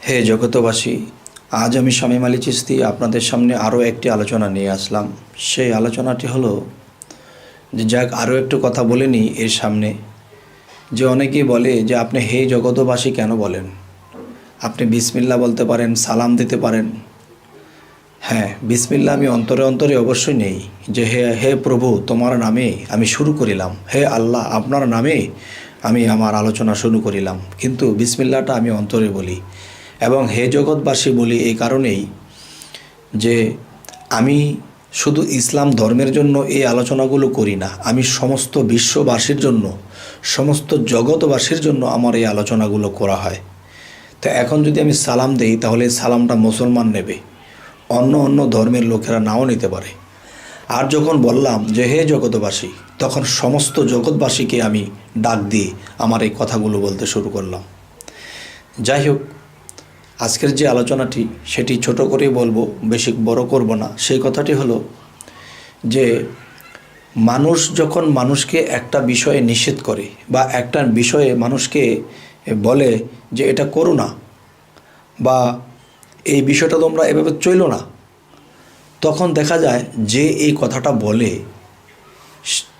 হে জগতবাসী, আজ আমি শামীম আলী চিশতি আপনাদের সামনে আরও একটি আলোচনা নিয়ে আসলাম। সেই আলোচনাটি হলো যে যাক আরও একটু কথা বলে নিই এর সামনে। যে অনেকেই বলে যে আপনি হে জগতবাসী কেন বলেন, আপনি বিসমিল্লাহ বলতে পারেন, সালাম দিতে পারেন। হ্যাঁ, বিসমিল্লাহ আমি অন্তরে অন্তরে অবশ্যই নেই যে হে হে প্রভু তোমার নামে আমি শুরু করিলাম, হে আল্লাহ আপনার নামে আমি আমার আলোচনা শুরু করিলাম, কিন্তু বিসমিল্লাহটা আমি অন্তরে বলি। এবং হে জগৎবাসী বলি এই কারণেই যে আমি শুধু ইসলাম ধর্মের জন্য এই আলোচনাগুলো করি না, আমি সমস্ত বিশ্ববাসীর জন্য, সমস্ত জগৎবাসীর জন্য আমার এই আলোচনাগুলো করা হয়। তো এখন যদি আমি সালাম দেই তাহলে এই সালামটা মুসলমান নেবে, অন্য অন্য ধর্মের লোকেরা নাও নিতে পারে। আর যখন বললাম যে হে জগৎবাসী, তখন সমস্ত জগৎবাসীকে আমি ডাক দিয়ে আমার এই কথাগুলো বলতে শুরু করলাম। যাই হোক, আজকের যে আলোচনাটি সেটি ছোট করেই বলবো, বেশি বড় করব না। সেই কথাটি হলো যে মানুষ যখন মানুষকে একটা বিষয়ে নিষেধ করে বা একটা বিষয়ে মানুষকে বলে যে এটা করো না বা এই বিষয়টা তোমরা এভাবে চইলো না, তখন দেখা যায় যে এই কথাটা বলে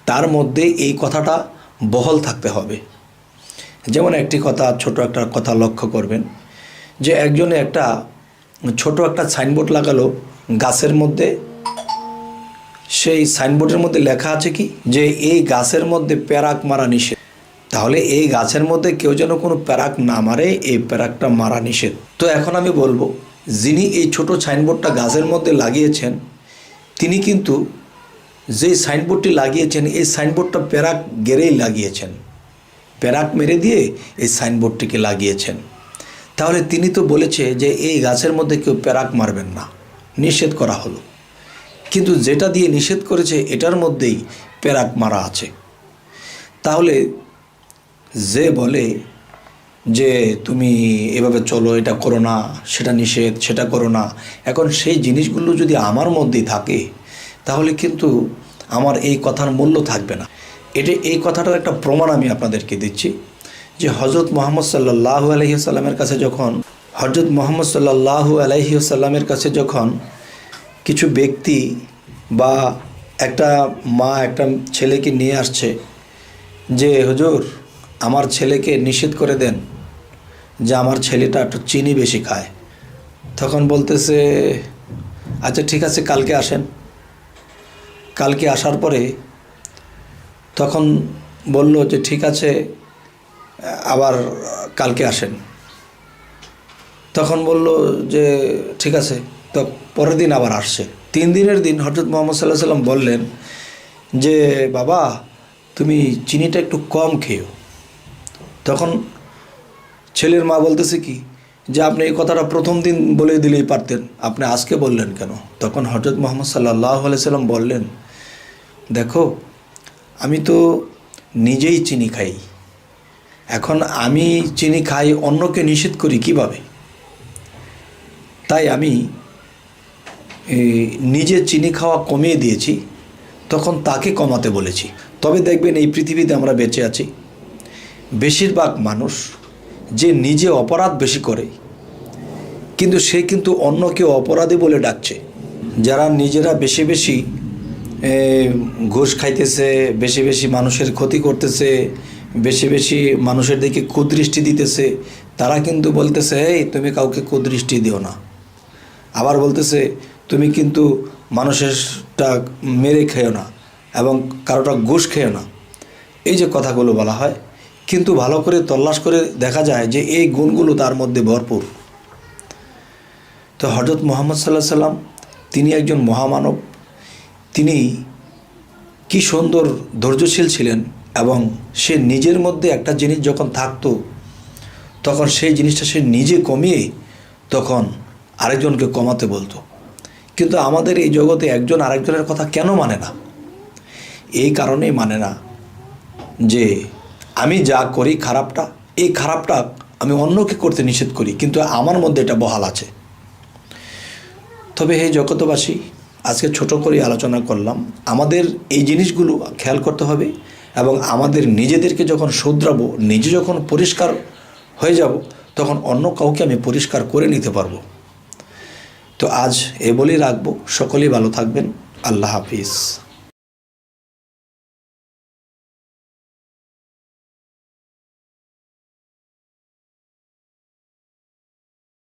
তার মধ্যে এই কথাটা বহাল থাকতে হবে। যেমন একটি কথা, ছোট একটা কথা লক্ষ্য করবেন যে একজনে একটা ছোট একটা সাইনবোর্ড লাগালো গাছের মধ্যে। সেই সাইনবোর্ডের মধ্যে লেখা আছে কি যে এই গাছের মধ্যে প্যারাক মারা নিষেধ। তাহলে এই গাছের মধ্যে কেউ যেন কোনো প্যারাক না মারে, এই প্যারাকটা মারা নিষেধ। তো এখন আমি বলবো, যিনি এই ছোট সাইনবোর্ডটা গাছের মধ্যে লাগিয়েছেন তিনি কিন্তু যেই সাইনবোর্ডটি লাগিয়েছেন এই সাইনবোর্ডটা প্যারাক গেড়েই লাগিয়েছেন, প্যারাক মেরে দিয়ে এই সাইনবোর্ডটিকে লাগিয়েছেন। তাহলে তিনি তো বলেছে যে এই গাছের মধ্যে কেউ প্যারাক মারবেন না, নিষেধ করা হলো, কিন্তু যেটা দিয়ে নিষেধ করেছে এটার মধ্যেই প্যারাক মারা আছে। তাহলে যে বলে যে তুমি এভাবে চলো, এটা করো না, সেটা নিষেধ, সেটা করো না, এখন সেই জিনিসগুলো যদি আমার মধ্যেই থাকে তাহলে কিন্তু আমার এই কথার মূল্য থাকবে না। এই কথাটার একটা প্রমাণ আমি আপনাদেরকে দিচ্ছি যে হজরত মোহাম্মদ সাল্লাল্লাহু আলাইহি ওয়াসাল্লামের কাছে যখন কিছু ব্যক্তি বা একটা মা একটা ছেলেকে নিয়ে আসছে যে হুজুর আমার ছেলেকে নিষেধ করে দেন যে আমার ছেলেটা একটু চিনি বেশি খায়, তখন বলতেছে আচ্ছা ঠিক আছে কালকে আসেন। কালকে আসার পরে তখন বলল যে ঠিক আছে আবার কালকে আসেন। তখন বলল যে ঠিক আছে, তো পরের দিন আবার আসছে। 3 দিনের দিন হযরত মুহাম্মদ সাল্লাল্লাহু আলাইহি ওয়াসাল্লাম বললেন যে বাবা তুমি চিনিটা একটু কম খেও। তখন ছেলের মা বলতেছে কি যে আপনি এই কথাটা প্রথম দিন বলে দিলেই পারতেন, আপনি আজকে বললেন কেন? তখন হযরত মুহাম্মদ সাল্লাল্লাহু আলাইহি ওয়াসাল্লাম বললেন, দেখো আমি তো নিজেই চিনি খাই, এখন আমি চিনি খাই, অন্যকে নিষেধ করি কিভাবে? তাই আমি নিজে চিনি খাওয়া কমিয়ে দিয়েছি, তখন তাকে কমাতে বলেছি। তবে দেখবেন এই পৃথিবীতে আমরা বেঁচে আছি, বেশিরভাগ মানুষ যে নিজে অপরাধ বেশি করে কিন্তু সে কিন্তু অন্যকে অপরাধী বলে ডাকছে। যারা নিজেরা বেশি বেশি ঘুষ খাইতেছে, বেশি বেশি মানুষের ক্ষতি করতেছে, বেশি বেশি মানুষের দিকে কুদৃষ্টি দিতেছে, তারা কিন্তু বলতেছে এই তুমি কাউকে কুদৃষ্টি দিও না। আবার বলতেছে তুমি কিন্তু মানুষেরটা মেরে খেও না এবং কারোটা ঘুষ খেও না। এই যে কথাগুলো বলা হয়, কিন্তু ভালো করে তল্লাশ করে দেখা যায় যে এই গুণগুলো তার মধ্যে ভরপুর। তো হযরত মুহাম্মদ সাল্লাল্লাহু আলাইহি ওয়াসাল্লাম তিনি একজন মহামানব, তিনি কি সুন্দর ধৈর্যশীল ছিলেন এবং সে নিজের মধ্যে একটা জিনিস যখন থাকতো তখন সেই জিনিসটা সে নিজে কমিয়ে তখন আরেকজনকে কমাতে বলতো। কিন্তু আমাদের এই জগতে একজন আরেকজনের কথা কেন মানে না? এই কারণেই মানে না যে আমি যা করি খারাপটা, এই খারাপটা আমি অন্যকে করতে নিষেধ করি, কিন্তু আমার মধ্যে এটা বহাল আছে। তবে হে জগতবাসী, আজকে ছোট করে আলোচনা করলাম, আমাদের এই জিনিসগুলো খেয়াল করতে হবে এবং আমাদের নিজেদেরকে যখন শুধরাবো, নিজে যখন পরিষ্কার হয়ে যাব তখন অন্য কাউকে আমি পরিষ্কার করে নিতে পারবো। তো আজ এ বলেই রাখবো। সকলেই ভালো থাকবেন। আল্লাহ হাফিজ।